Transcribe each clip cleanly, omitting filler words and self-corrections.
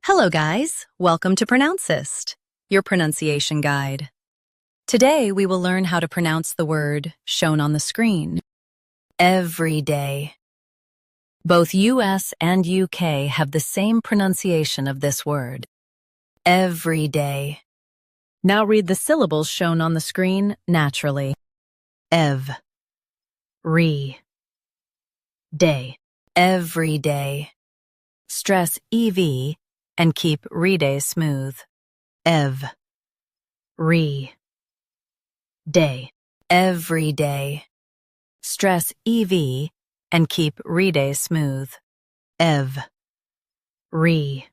Hello guys, welcome to Pronouncist, your pronunciation guide. Today we will learn how to pronounce the word shown on the screen. Every day. Both US and UK have the same pronunciation of this word. Every day. Now read the syllables shown on the screen naturally. Ev. Re. Day. Every day. Stress EV and keep re-day smooth. Ev. Re. Day. Every day. Stress EV and keep re-day smooth. Ev. Re.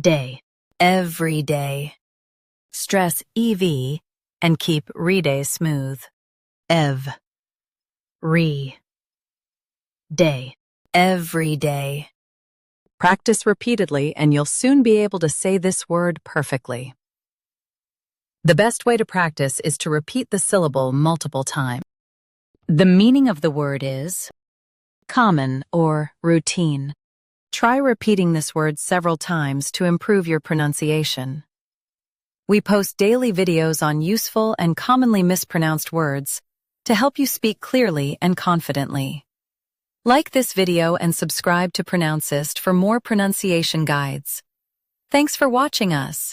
Day. Every day. Stress EV and keep re-day smooth. Ev. Re. Day. Every day. Practice repeatedly and you'll soon be able to say this word perfectly. The best way to practice is to repeat the syllable multiple times. The meaning of the word is common or routine. Try repeating this word several times to improve your pronunciation. We post daily videos on useful and commonly mispronounced words to help you speak clearly and confidently. Like this video and subscribe to Pronouncist for more pronunciation guides. Thanks for watching us.